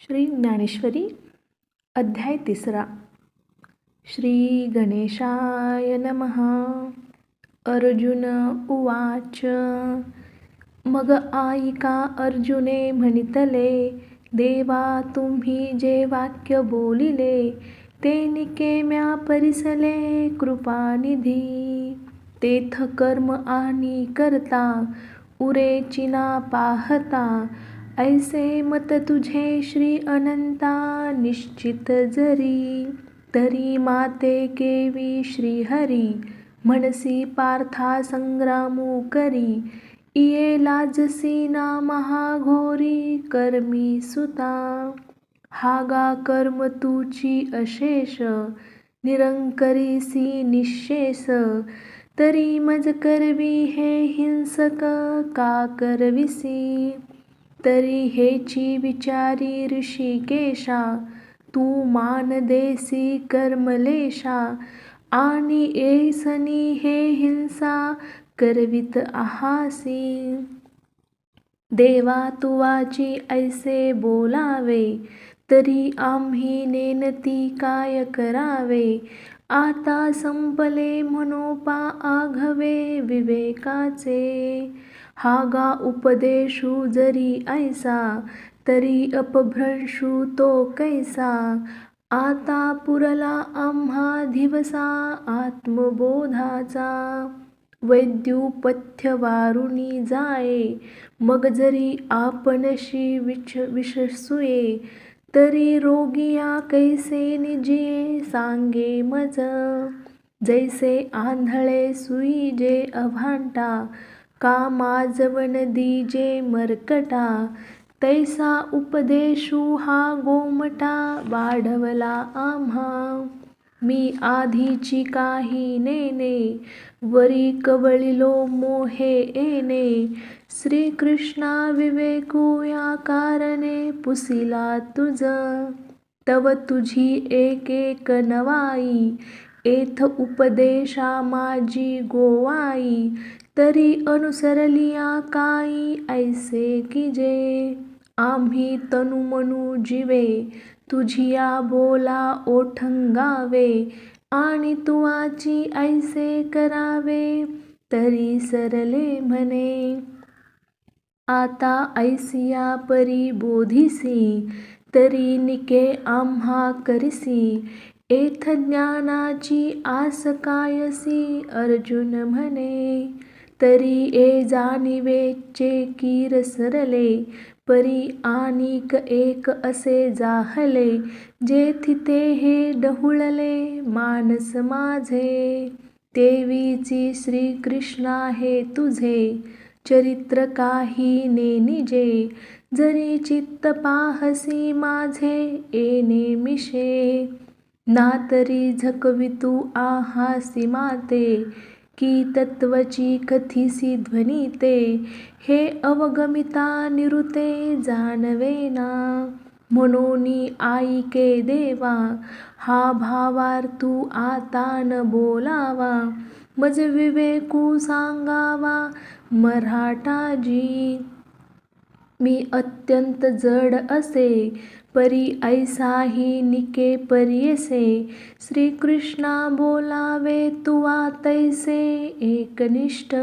श्री ज्ञानेश्वरी अध्याय 3. श्री गणेशाय नमः. अर्जुन उवाच. मग आईका अर्जुने म्हणितले, देवा तुम्ही जे वाक्य बोलिले, ते निके म्या परिसले कृपानिधी. तेथ कर्म आणि करता, उरेची ना पाहता, ऐसे मत तुझे श्री अनंता निश्चित जरी. तरी माते केवी श्रीहरी, म्हणसी पार्था संग्रामू करी. इये लाजसी ना महाघोरी कर्मी सुता. हागा कर्म तुची अशेष, निरंकरीसी निशेष. तरी मज करवी हे हिंसक का करविसी. तरी हेची विचारी ऋषिकेशा, तू मान देसी कर्मलेशा. आणि ऐसनी हे हिंसा करवित आहासी. देवा तुवाची ऐसे बोलावे, तरी आम्ही नेनती काय करावे. आता संपले मनोपा आघवे विवेकाचे. हागा उपदेशू जरी ऐसा, तरी अपभ्रंशू तो कैसा. आता पुरला आम्हा दिवसा आत्मबोधाचा. वैद्युपथ्य वारुणी जाये, मग जरी आपणशी विषसूये. तरी रोगिया कैसे निजिये सांगे मज. जैसे आंधळे सुई जे अभांटा, का माजवण दीजे मरकटा. तैसा उपदेशू हा गोमटा, वाढवला आम्हा. मी आधीची काही नेने, वरी कवळिलो मोहे येणे. श्रीकृष्णा विवेकू या कारणे, पुसिला तुझ. तव तुझी एक एक नवाई, एथ उपदेशा माझी गोवाई. तरी अनुसरलिया काई ऐसे की जे. आम्ही तनुमनु जीवे, तुझिया बोला ओठंगावे. आणि तुवाची ऐसे करावे, तरी सरले म्हणे. आता ऐसिया परी बोधिसी, तरी निके आम्हा करिसी. एथ ज्ञानाची आस कायसी, अर्जुन म्हणे. तरी ए जाणिवेचे कीर सरले, परी आनिक एक असे जाहले. जेथिते हे डहुळले मानस माझे. तेवीची श्रीकृष्णा हे तुझे, चरित्र काही नेनिजे. जरी चित्त पाहसी माझे येणे मिशे. ना तरी झकवितू आहासी माते, की तत्वची कथिसी ध्वनिते. हे अवगमिता निरुते जाणवेना. म्हणोनी आईके देवा, हा भावार्थू आता न बोलावा. मज विवेकू सांगावा मराठाजी. मी अत्यंत जड असे, परी ऐसाही निके परियसे. श्रीकृष्णा बोलावे तुवा तैसे एकनिष्ठ.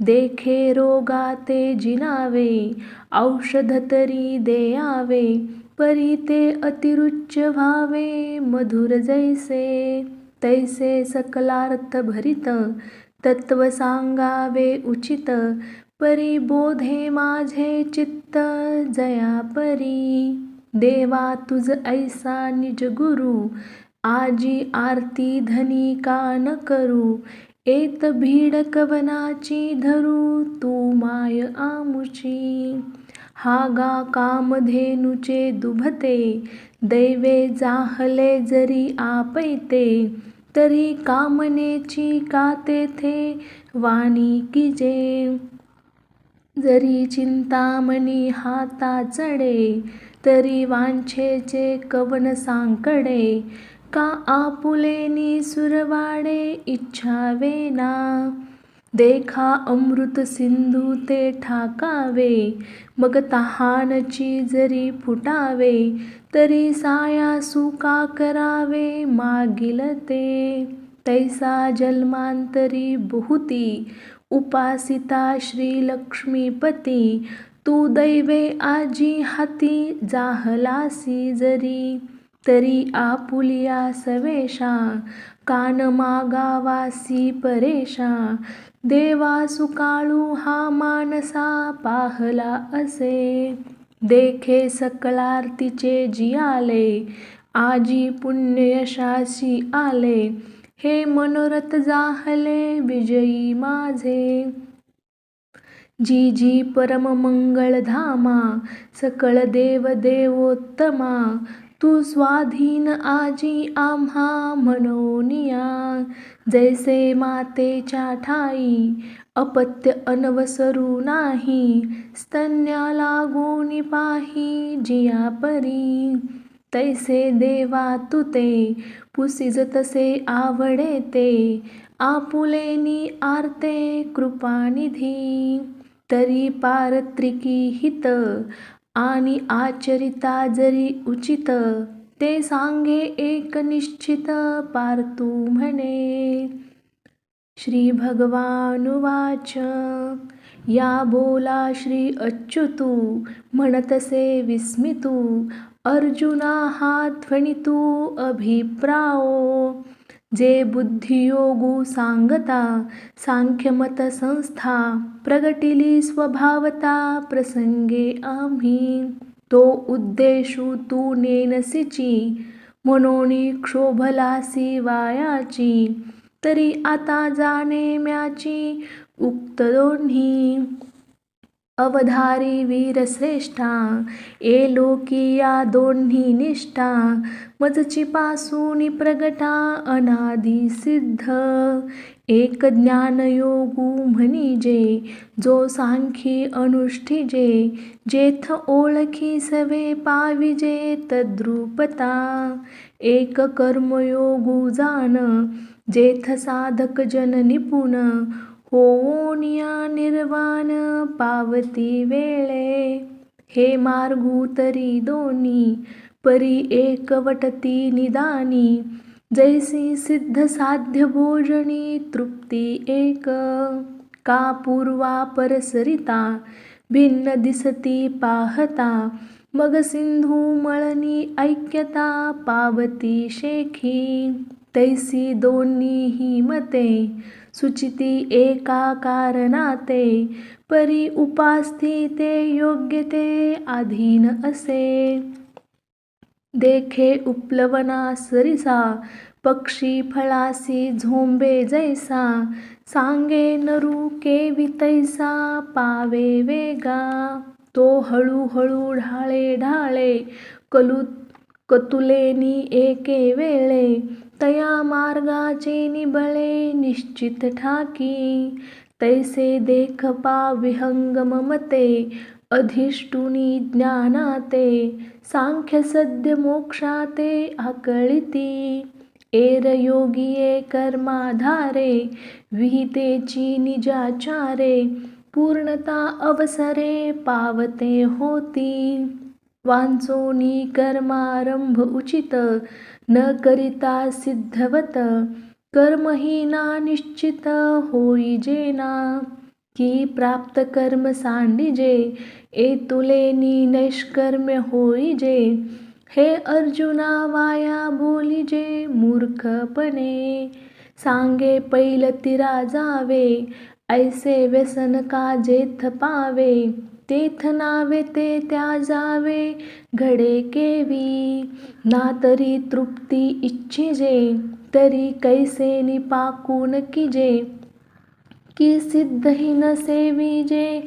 देखे रोगा ते जिनावे, औषध तरी देयावे. परी ते अतिरुच्च व्हावे, मधुर जैसे. तैसे सकलार्थ भरित, तत्व सांगावे उचित. परी बोधे माझे चित्त जया परी. देवा तुझ ऐसा निज गुरु, आजी आरती धनी का न करू. एत भीड कवनाची धरू, तू माय आमुची. हागा कामधेनुचे दुभते, दैवे जाहले जरी आपैते. तरी कामनेची का तेथे वाणी कीजे. जरी चिंतामणी हाता चढे, तरी वांछेचे कवन सांकडे. का आपुलेनी सुरवाडे इच्छा वेना. देखा अमृत सिंधू ते ठाकावे, मग तहानची जरी फुटावे, तरी सायासू का करावे मागील ते. तैसा जन्मांतरी बहुती, उपासिता श्री लक्ष्मीपती. तू दैवे आजी हाती जाहलासी जरी, तरी आपुलिया सवेशा कान मागावासी परेशा. देवा सुकाळू हा मानसा पाहला असे, देखे सकळार्तीचे जियाले, आजी पुण्ययशाशी आले. हे मनोरथ जाहले विजयी माझे, जी जी परम मंगळ धामा, सकळ देव देवोत्तमा. तू स्वाधीन आजी आम्हा मनोनिया, जैसे मातेच्या ठाई अपत्य अनवसरू नाही. स्तन्या लागून पाही जिया परी, तैसे देवा तू ते पुसिज तसे आवडे ते. आपुलेनी आर्ते कृपानिधी, तरी पारत्रिकी हित आणि आचरिता जरी उचित. ते सांगे एक निश्चित पार्थू म्हणे. श्री भगवानुवाच या बोला श्री अच्युतू, म्हणतसे विस्मितू. अर्जुना हा ध्वनितू अभिप्राओ, जे बुद्धियोगू सांगता सांख्यमत संस्था. प्रगटिली स्वभावता प्रसंगे आम्ही, तो उद्देशू तू नेनसीची, म्हणून क्षोभलासी वायाची. तरी आता जाणे म्याची उक्त दोन्ही, अवधारी वीरश्रेष्ठा ए लोकी या दोन्ही निष्ठा. मजची पासून प्रगटा अनादि सिद्ध, एक ज्ञानयोगू म्हणिजे, जो सांख्यी अनुष्ठिजे. जेथ ओळखी सवे पाविजे तद्रूपता, एक कर्मयोगू जाण, जेथ साधक जन निपुण. होऊनिया निर्वाण पावती वेळे, हे मार्गू तरी दोन्ही, परी एकवटती निदानी. जैसी सिद्ध साध्य भोजनी तृप्ती एक, का पूर्वा परसरिता भिन्न दिसती पाहता. मग सिंधू मळनी ऐक्यता पावती शेखी, तैसी दोन्ही मते सुचिती एका कारणाते. परी उपास्थिते योग्य ते अधीन असे, देखे उपलवना सरिसा पक्षी फळासी झोंबे जैसा. सांगे नरू केवी तैसा पावे वेगा, तो हळूहळू ढाळे ढाळे कतुलेनी एके वेळे. तया मार्गाचे निबळे निश्चित ठाकी, तैसे देख विहंगम मते अधिष्ठुनी ज्ञानाते. सांख्य सद्य मोक्षाते आकळिती, एर योगिये कर्माधारे विहितेची निजाचारे. पूर्णता अवसरे पावते होती, वांचोनी कर्मारंभ उचित, न करिता सिद्धवत. कर्महीना निश्चित होईजेना, की प्राप्त कर्म सांडिजे. एतुलेनी नैष्कर्म्य होईजे, हे अर्जुना वाया बोलिजे मूर्खपणे. सांगे पैलतीरा जावे, ऐसे व्यसन का जेथ पावे. तेथ नावे ते त्याजावे घडे केवी, ना तरी तृप्ती इच्छिजे, तरी कैसे निपाकून कीजे. की सिद्धही न सेविजे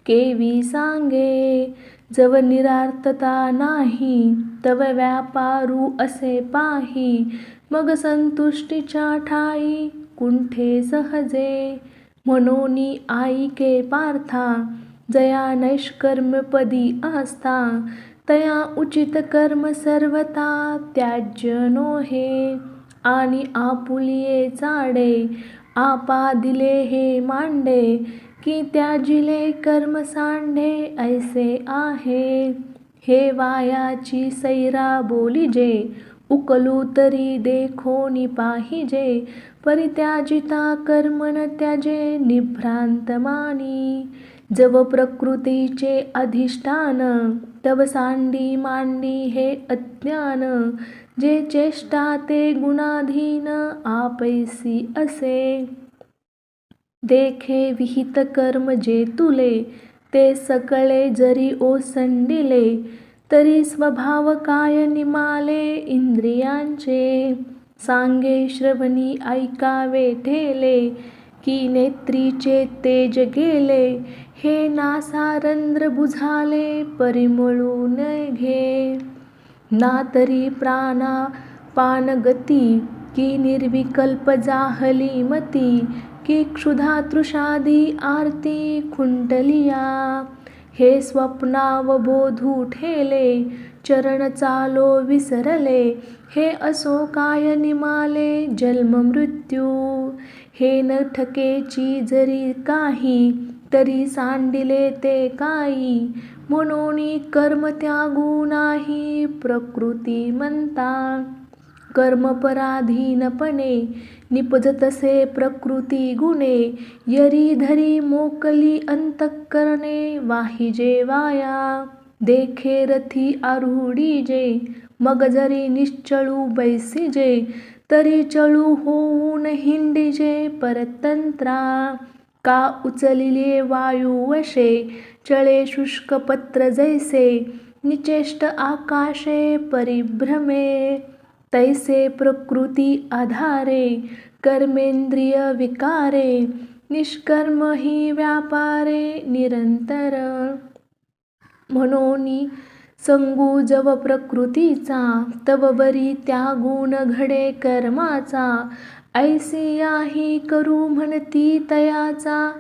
केवी सांगे, जव निरार्थता नाही तव व्यापारू असे पाही. मग संतुष्टीच्या ठाई कुंठे सहजे, म्हणूनी आईके पार्था जया नैष्कर्म्यपदी आस्था. तया उचित कर्म सर्वता त्याज्य नोहे, आणि आपुलिये चाडे आपा दिले हे मांडे की त्याजिले कर्म सांडे ऐसे आहे. हे वायाची सैरा बोलिजे उकलू तरी देखोनी पाहिजे. परित्याजिता कर्म न त्याजे निभ्रांत मानी. जव प्रकृतीचे अधिष्ठान तव सांडी मांडी हे अज्ञान. जे चेष्टा ते गुणाधीन आपैसी असे. देखे विहित कर्म जे तुले ते सकळे जरी ओसंडिले. तरी स्वभाव काय निमाले इंद्रियांचे. सांगे श्रवणी ऐकावे ठेले की नेत्रीचे तेज गेले. हे नासारंध्र बुझाले परिमळू न घे. ना तरी प्राणापानगती की निर्विकल्प जाहली मती. की क्षुधा तृषादी आरती खुंटलिया. हे स्वप्नावबोधू ठेले चरण चालो विसरले. हे असो काय निमाले जन्म मृत्यू. हे न ठकेची जरी काही तरी सांडिले ते काही. म्हणून कर्म त्यागू नाही प्रकृती म्हणता. कर्म पराधीनपणे निपजतसे प्रकृती गुणे. यरी धरी मोकली अंतःकरणे वाहिजे वाया. देखे रथी आरूढीजे मग जरी निश्चळू बैसिजे. तरी चळू होऊन हिंडिजे परतंत्रा. का उचलिले वायू वशे चळे शुष्क पत्र जैसे. निचेष्ट आकाशे परिभ्रमे तैसे प्रकृती आधारे. कर्मेंद्रिय विकारे निष्कर्म ही व्यापारे निरंतर. म्हणून संगू जव प्रकृतीचा तव बरी त्यागून घडे कर्माचा. ऐसियाही करू म्हणती तयाचा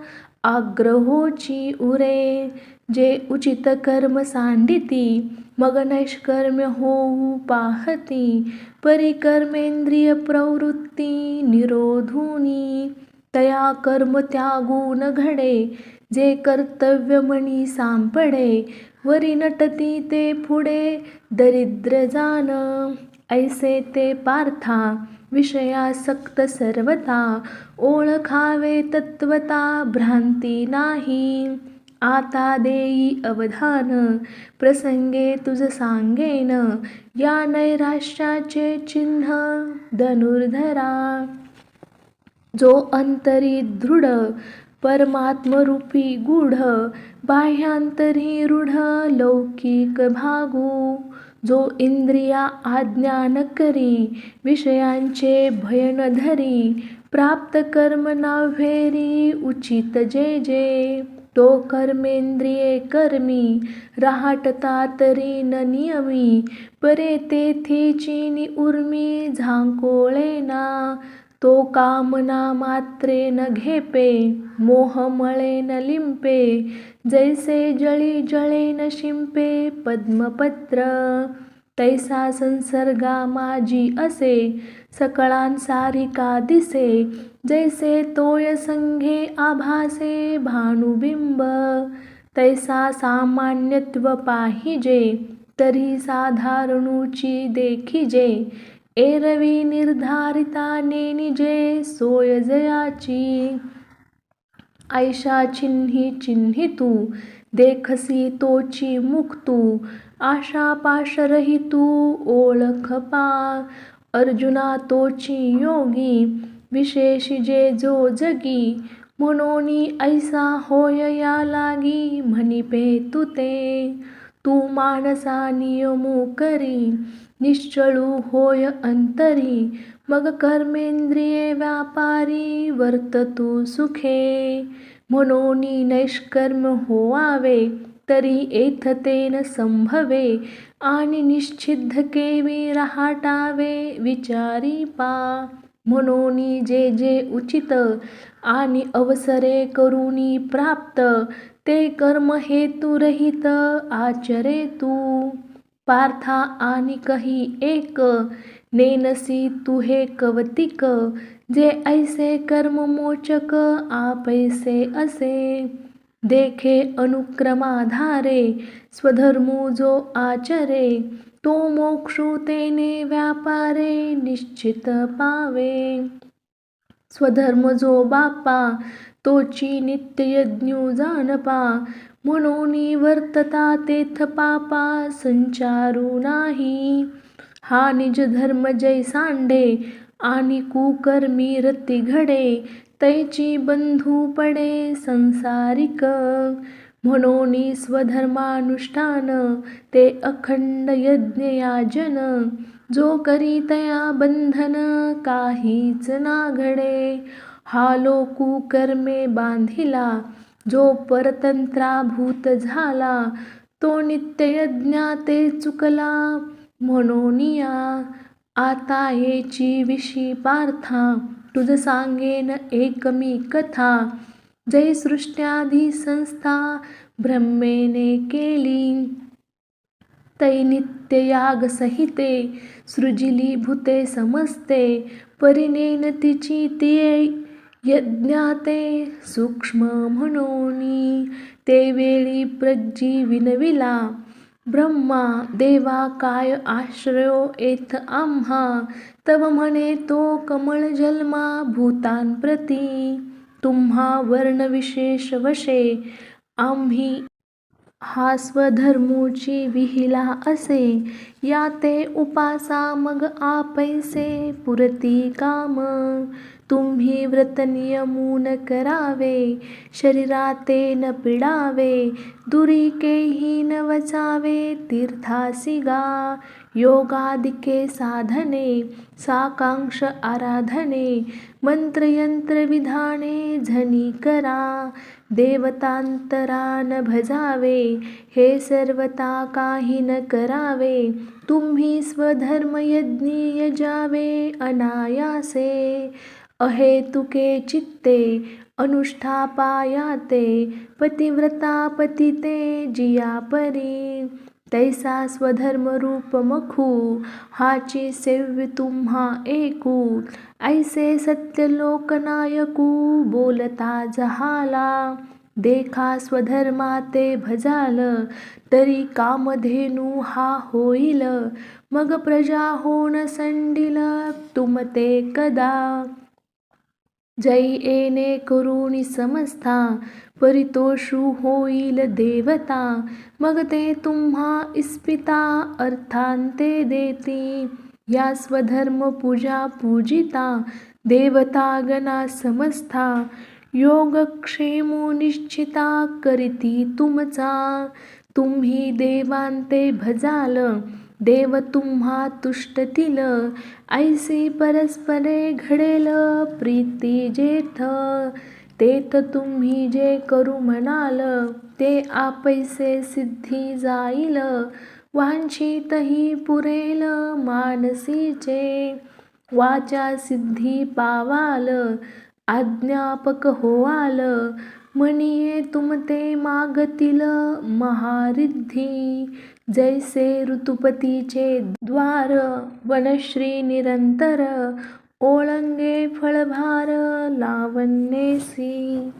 आग्रहोची उरे. जे उचित कर्म सांडिती मग नैष्कर्म्य होऊ पाहती. परिकर्मेंद्रिय प्रवृत्ती निरोधुनी. तया कर्म त्यागून घडे जे कर्तव्य मनी सांपडे. वरी नटती ते पुढे दरिद्र जान. ऐसे ते पार्था विषयासक्त सर्वथा. ओळखावे तत्वता भ्रांती नाही. आता देई अवधान प्रसंगे तुझ सांगेन. या नैराश्याचे चिन्ह धनुर्धरा. जो अंतरी दृढ परमात्मरूपी गूढ. बाह्यांतरी रूढ लौकिक भागू. जो इंद्रिया आज्ञा न करी विषयांचे भय न धरी. प्राप्त कर्म नाव्हेरी उचित जे जे. तो कर्मेंद्रिये कर्मी राहटता तरी न नियमी. परे तेथेची उर्मी झांकोळेना. तो कामना मात्रे न घेपे मोहमळे न लिंपे. जैसे जळी जळे न शिंपे पद्मपत्र. तैसा संसर्गा माझी असे सकळांसारिका दिसे. जैसे तोय संघे आभासे भानुबिंब. तैसा सामान्यत्व पाहिजे तरी साधारणूची देखिजे. एरवी निर्धारिता नेनिजे सोय जयाची. ऐशा चिन्ही चिन्हितू देखसी तोची मुक्तू. आशा पाशरहितू ओळख पा. अर्जुना तोची योगी विशेषी जे जो जगी. म्हणून ऐसा होय या लागी म्हणिपे तू ते. तू मानसा नियमू करी निश्चळू होय अंतरी. मग कर्मेंद्रिये व्यापारी वर्ततू सुखे. म्हणून नैष्कर्म्य होवावे तरी एथतेन संभवे. आणि निश्चिद्ध केवी राहटावे विचारी पा. म्हणून जे जे उचित आणि अवसरे करुनी प्राप्त. ते कर्म हेतुरहित आचरे तू. पार्था आणि कही एक नेनसी तू हे कवतिक, जे ऐसे कर्ममोचक आपैसे असे. देखे अनुक्रमाधारे, स्वधर्मू जो आचरे, तो मोक्षू तेने व्यापारे निश्चित पावे. स्वधर्म जो बापा, तोची नित्ययज्ञू जानपा, म्हणून वर्तता तेथ पापा संचारू नाही. हा निज धर्म जै सांडे, आणि कुकर्मी रती घडे, तैची बंधू पडे संसारिक. म्हणून स्वधर्मानुष्ठान, ते अखंड यज्ञ याजन, जो करी तया बंधन काहीच ना घडे. हा लोकू कर्मे बांधिला, जो परतंत्राभूत झाला, तो नित्ययज्ञा ते चुकला. म्हणून आता येची विशी पार्था, तुझ सांगेन एक मी कथा. जै सृष्ट्यादी संस्था ब्रह्मेने केली, तै नित्ययाग सहिते सृजिली भूते समस्ते. परिणेन तिची तिये यज्ञाते सूक्ष्म म्हणून, ते वेळी प्रज्जीविनविला ब्रह्मा. देवा काय आश्रयो येथ आम्हा, तव म्हणे तो कमळ जन्मा भूतांप्रती. तुम्हा वर्णविशेष वशे, आम्ही हा स्वधर्मूची विहिला असे. या ते उपासा मग आपैसे पुरती काम. तुम्ही व्रत नियमून करावे, शरीराते न पिडावे, दुरिकेही न वचावे तीर्थासी गा. योगादिके साधने, साकांक्ष आराधने, मंत्रयंत्र विधाने झनी करा. देवतांतरा न भजावे, हे सर्वता काही न करावे. तुम्ही स्वधर्म यज्ञी यजावे अनायासे. अहेतुके चित्ते अनुष्ठापायाते, पतिव्रता पतिते जिया परी. तैसा स्वधर्म रूप मखू, हाची सेव्य तुम्हा एकू. ऐसे सत्य लोकनायकू, बोलता जहाला. देखा स्वधर्माते भजाल, तरी कामधेनू हा होईल. मग प्रजा होण संडिल, तुमते कदा. जै येणे करुणी समस्था, परितोषू होईल देवता. मग ते तुम्हा इस्पिता अर्थांते देती. या स्वधर्म पूजा पूजिता, देवता गणा समस्था. योगक्षेमो निश्चिता करीती तुमचा. तुम्ही देवांते भजाल, देव तुम्हा तुष्टतील. ऐसी परस्परे घडेल प्रीती जेथ. तेथ तुम्ही जे करू म्हणाल, ते आपैसे सिद्धी जाईल. वांछितही पुरेल मानसीचे, वाचा सिद्धी पावाल. आज्ञापक होवाल, म्हणिये तुमते मागतील महारिद्धी. जैसे ऋतुपतीचे द्वार, वनश्री निरंतर. ओळंगे फळभार लावण्येसी.